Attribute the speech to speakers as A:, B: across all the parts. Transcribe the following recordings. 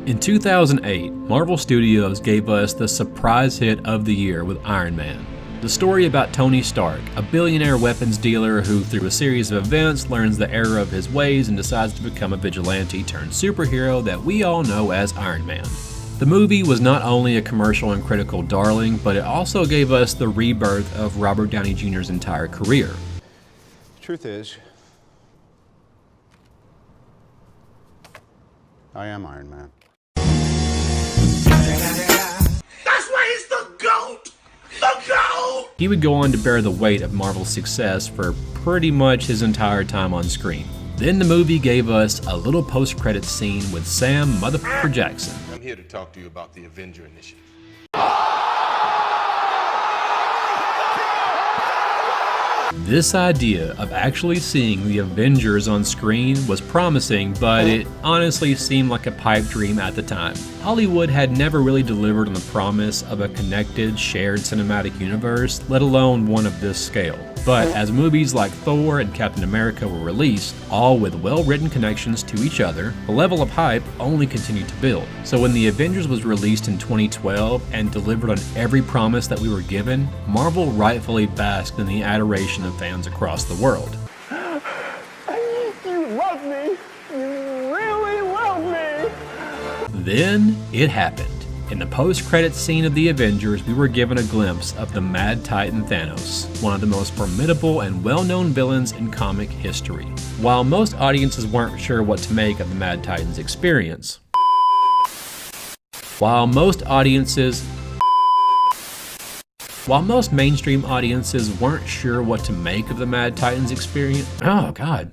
A: In 2008, Marvel Studios gave us the surprise hit of the year with Iron Man. The story about Tony Stark, a billionaire weapons dealer who through a series of events learns the error of his ways and decides to become a vigilante turned superhero that we all know as Iron Man. The movie was not only a commercial and critical darling, but it also gave us the rebirth of Robert Downey Jr.'s entire career.
B: The truth is, I am Iron Man.
C: That's why he's the GOAT! The GOAT!
A: He would go on to bear the weight of Marvel's success for pretty much his entire time on screen. Then the movie gave us a little post-credits scene with Sam motherfucker Jackson.
D: I'm here to talk to you about the Avenger Initiative.
A: This idea of actually seeing the Avengers on screen was promising, but it honestly seemed like a pipe dream at the time. Hollywood had never really delivered on the promise of a connected, shared cinematic universe, let alone one of this scale. But as movies like Thor and Captain America were released, all with well-written connections to each other, the level of hype only continued to build. So when The Avengers was released in 2012 and delivered on every promise that we were given, Marvel rightfully basked in the adoration of fans across the world.
E: You love me! You really love me!
A: Then it happened. In the post-credits scene of The Avengers, we were given a glimpse of the Mad Titan Thanos, one of the most formidable and well-known villains in comic history. While most audiences weren't sure what to make of the Mad Titan's experience, while most mainstream audiences weren't sure what to make of the Mad Titan's experience, oh god.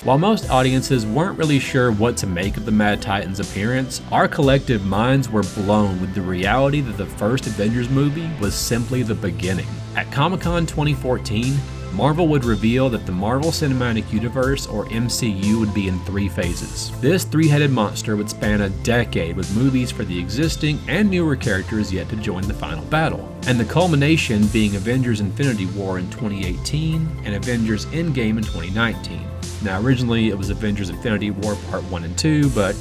A: While most audiences weren't really sure what to make of the Mad Titan's appearance, our collective minds were blown with the reality that the first Avengers movie was simply the beginning. At Comic-Con 2014, Marvel would reveal that the Marvel Cinematic Universe, or MCU, would be in 3 phases. This three-headed monster would span a decade with movies for the existing and newer characters yet to join the final battle. And the culmination being Avengers Infinity War in 2018 and Avengers Endgame in 2019. Now originally it was Avengers Infinity War Part 1 and 2, but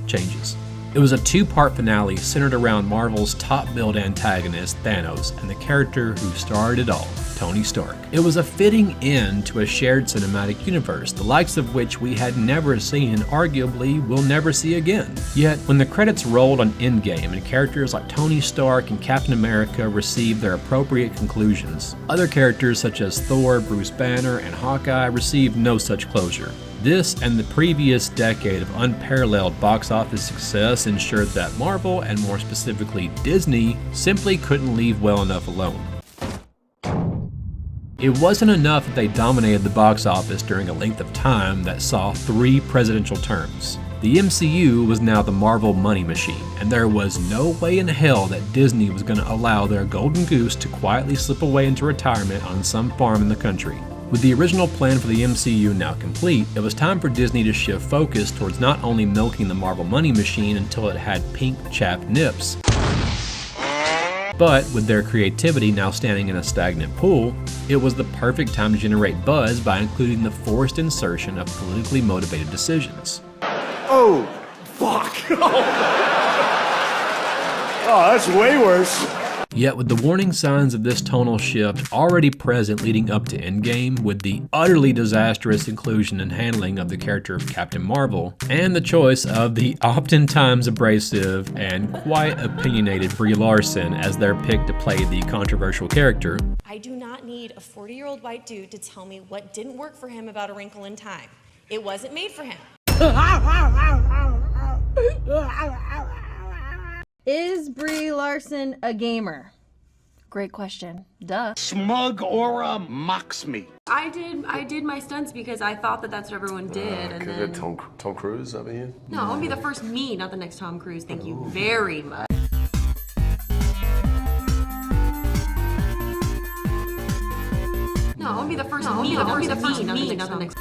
A: changes. It was a 2-part finale centered around Marvel's top-billed antagonist, Thanos, and the character who started it all, Tony Stark. It was a fitting end to a shared cinematic universe, the likes of which we had never seen and arguably will never see again. Yet, when the credits rolled on Endgame and characters like Tony Stark and Captain America received their appropriate conclusions, other characters such as Thor, Bruce Banner, and Hawkeye received no such closure. This and the previous decade of unparalleled box office success ensured that Marvel, and more specifically Disney, simply couldn't leave well enough alone. It wasn't enough that they dominated the box office during a length of time that saw 3 presidential terms. The MCU was now the Marvel money machine, and there was no way in hell that Disney was going to allow their golden goose to quietly slip away into retirement on some farm in the country. With the original plan for the MCU now complete, it was time for Disney to shift focus towards not only milking the Marvel money machine until it had pink chapped nips, but with their creativity now standing in a stagnant pool, it was the perfect time to generate buzz by including the forced insertion of politically motivated decisions.
E: Oh, fuck! Oh, that's way worse.
A: Yet with the warning signs of this tonal shift already present leading up to Endgame, with the utterly disastrous inclusion and handling of the character of Captain Marvel, and the choice of the oftentimes abrasive and quite opinionated Brie Larson as their pick to play the controversial character,
F: I do not need a 40-year-old white dude to tell me what didn't work for him about A Wrinkle in Time. It wasn't made for him.
G: Is Brie Larson a gamer? Great question. Duh.
C: Smug aura mocks me.
H: I did my stunts because I thought that that's what everyone did, and then
D: Tom Cruise, I mean?
H: No, I want to be the first me, not the next Tom Cruise. Thank you very much. be the first me. Don't be the first me. Nothing.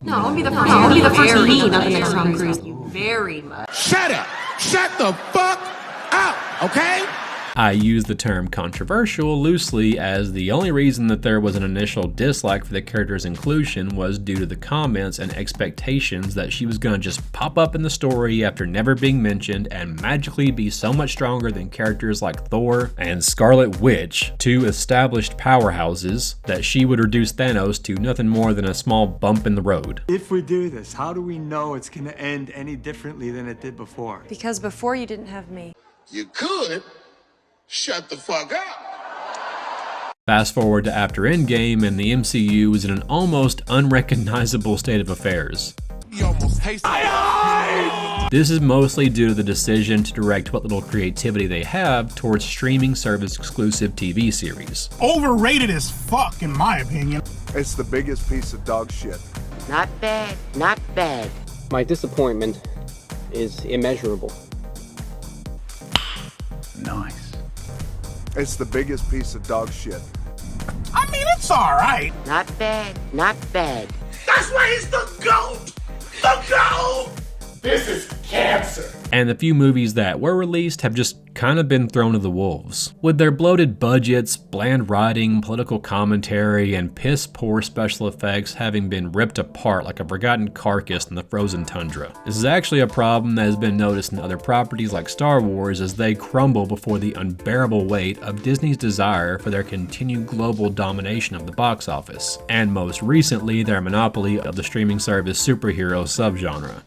H: No, I'll be the first. I'll be the first me. Nothing next Tom Cruise. Very much.
C: Shut up! Shut the fuck up, okay?
A: I use the term controversial loosely, as the only reason that there was an initial dislike for the character's inclusion was due to the comments and expectations that she was gonna just pop up in the story after never being mentioned and magically be so much stronger than characters like Thor and Scarlet Witch, two established powerhouses, that she would reduce Thanos to nothing more than a small bump in the road.
I: If we do this, how do we know it's gonna end any differently than it did before?
J: Because before you didn't have me.
C: You could shut the fuck up.
A: Fast forward to after Endgame, and the MCU is in an almost unrecognizable state of affairs. This is mostly due to the decision to direct what little creativity they have towards streaming service exclusive TV series.
C: Overrated as fuck, in my opinion.
K: It's the biggest piece of dog shit.
L: Not bad, not bad.
M: My disappointment is immeasurable.
K: Nice. It's the biggest piece of dog shit.
C: I mean, it's alright.
L: Not bad, not bad.
C: That's why he's the GOAT! The GOAT! This is cancer.
A: And the few movies that were released have just kind of been thrown to the wolves. With their bloated budgets, bland writing, political commentary, and piss-poor special effects having been ripped apart like a forgotten carcass in the frozen tundra. This is actually a problem that has been noticed in other properties like Star Wars as they crumble before the unbearable weight of Disney's desire for their continued global domination of the box office, and most recently their monopoly of the streaming service superhero subgenre.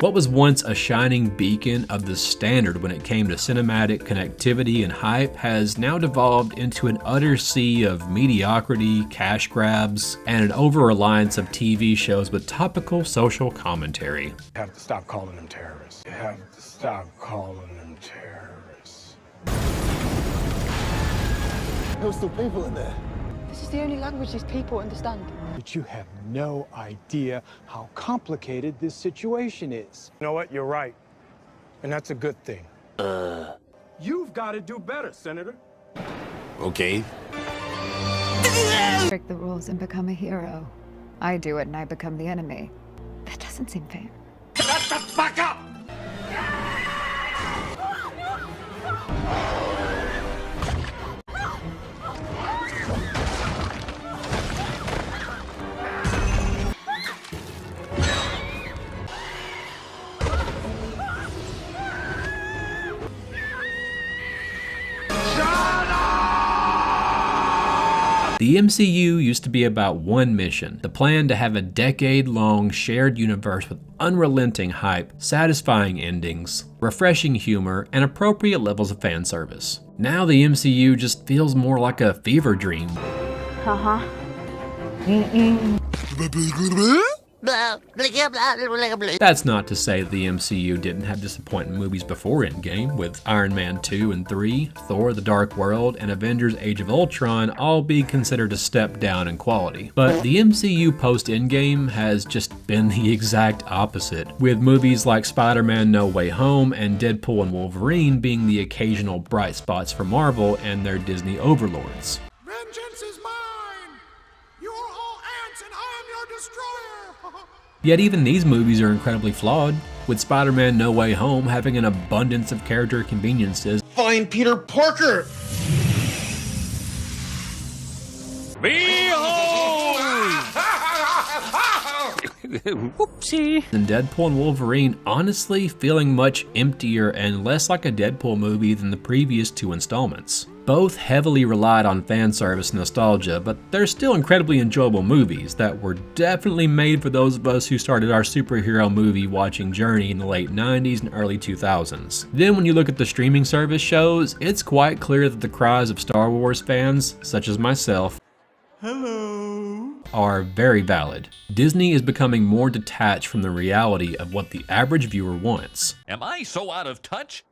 A: What was once a shining beacon of the standard when it came to cinematic connectivity and hype has now devolved into an utter sea of mediocrity, cash grabs, and an over-reliance of TV shows with topical social commentary.
D: You have to stop calling them terrorists. You have to stop calling them terrorists.
K: There were still people in there.
J: This is the only language these people understand.
I: But you have no idea how complicated this situation is.
D: You know what? You're right. And that's a good thing.
I: You've got to do better, Senator.
C: Okay.
J: Break the rules and become a hero. I do it and I become the enemy. That doesn't seem fair.
C: Shut the fuck up!
A: The MCU used to be about one mission, the plan to have a decade-long shared universe with unrelenting hype, satisfying endings, refreshing humor, and appropriate levels of fan service. Now the MCU just feels more like a fever dream. That's not to say that the MCU didn't have disappointing movies before Endgame, with Iron Man 2 and 3, Thor: The Dark World, and Avengers: Age of Ultron all be considered a step down in quality. But the MCU post-Endgame has just been the exact opposite, with movies like Spider-Man: No Way Home and Deadpool and Wolverine being the occasional bright spots for Marvel and their Disney overlords.
C: Vengeance is mine! You are all ants and I am your destroyer!
A: Yet even these movies are incredibly flawed, with Spider-Man: No Way Home having an abundance of character conveniences.
C: Find Peter Parker!
A: Whoopsie! And Deadpool and Wolverine honestly feeling much emptier and less like a Deadpool movie than the previous two installments. Both heavily relied on fan service and nostalgia, but they're still incredibly enjoyable movies that were definitely made for those of us who started our superhero movie watching journey in the late 90s and early 2000s. Then when you look at the streaming service shows, it's quite clear that the cries of Star Wars fans, such as myself, are very valid. Disney is becoming more detached from the reality of what the average viewer wants.
N: Am I so out of touch?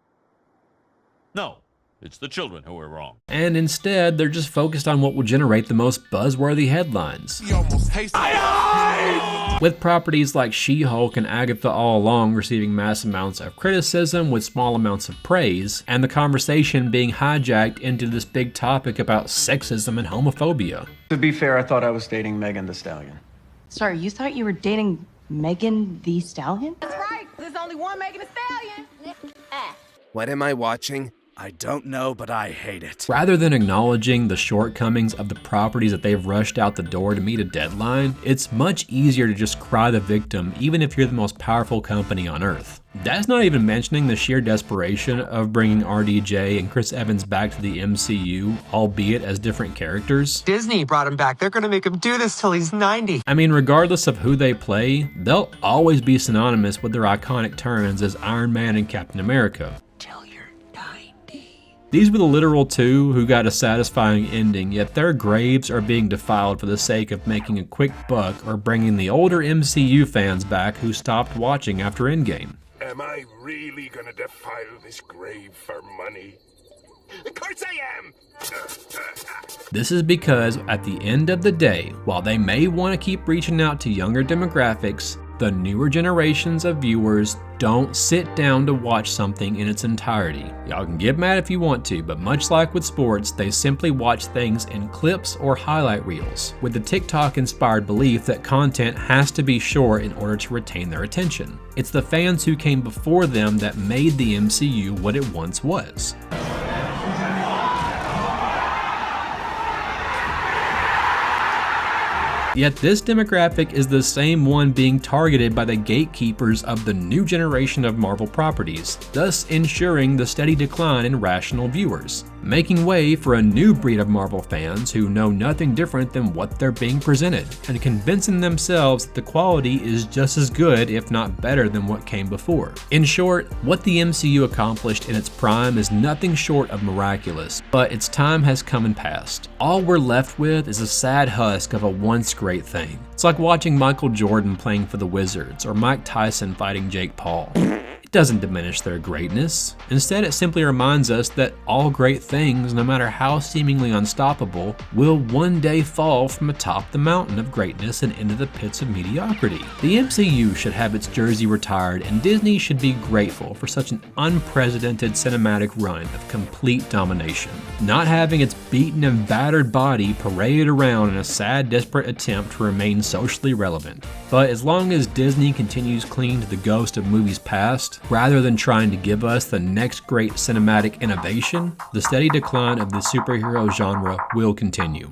N: No. It's the children who are wrong.
A: And instead, they're just focused on what will generate the most buzzworthy headlines. With properties like She-Hulk and Agatha all along receiving mass amounts of criticism with small amounts of praise, and the conversation being hijacked into this big topic about sexism and homophobia.
O: To be fair, I thought I was dating Megan Thee Stallion.
H: Sorry, you thought you were dating Megan Thee Stallion?
E: That's right. There's only one Megan Thee Stallion.
P: What am I watching? I don't know, but I hate it.
A: Rather than acknowledging the shortcomings of the properties that they've rushed out the door to meet a deadline, it's much easier to just cry the victim even if you're the most powerful company on earth. That's not even mentioning the sheer desperation of bringing RDJ and Chris Evans back to the MCU, albeit as different characters.
Q: Disney brought him back. They're gonna make him do this till he's 90.
A: I mean, regardless of who they play, they'll always be synonymous with their iconic turns as Iron Man and Captain America. These were the literal two who got a satisfying ending, yet their graves are being defiled for the sake of making a quick buck or bringing the older MCU fans back who stopped watching after Endgame.
C: Am I really gonna defile this grave for money? Of course I am!
A: This is because at the end of the day, while they may want to keep reaching out to younger demographics, the newer generations of viewers don't sit down to watch something in its entirety. Y'all can get mad if you want to, but much like with sports, they simply watch things in clips or highlight reels, with the TikTok-inspired belief that content has to be short in order to retain their attention. It's the fans who came before them that made the MCU what it once was. Yet this demographic is the same one being targeted by the gatekeepers of the new generation of Marvel properties, thus ensuring the steady decline in rational viewers, making way for a new breed of Marvel fans who know nothing different than what they're being presented, and convincing themselves that the quality is just as good, if not better, than what came before. In short, what the MCU accomplished in its prime is nothing short of miraculous, but its time has come and passed. All we're left with is a sad husk of a once great thing. It's like watching Michael Jordan playing for the Wizards or Mike Tyson fighting Jake Paul. It doesn't diminish their greatness. Instead, it simply reminds us that all great things, no matter how seemingly unstoppable, will one day fall from atop the mountain of greatness and into the pits of mediocrity. The MCU should have its jersey retired, and Disney should be grateful for such an unprecedented cinematic run of complete domination. Not having its beaten and battered body paraded around in a sad, desperate attempt to remain socially relevant. But as long as Disney continues clinging to the ghost of movies past, rather than trying to give us the next great cinematic innovation, the steady decline of the superhero genre will continue.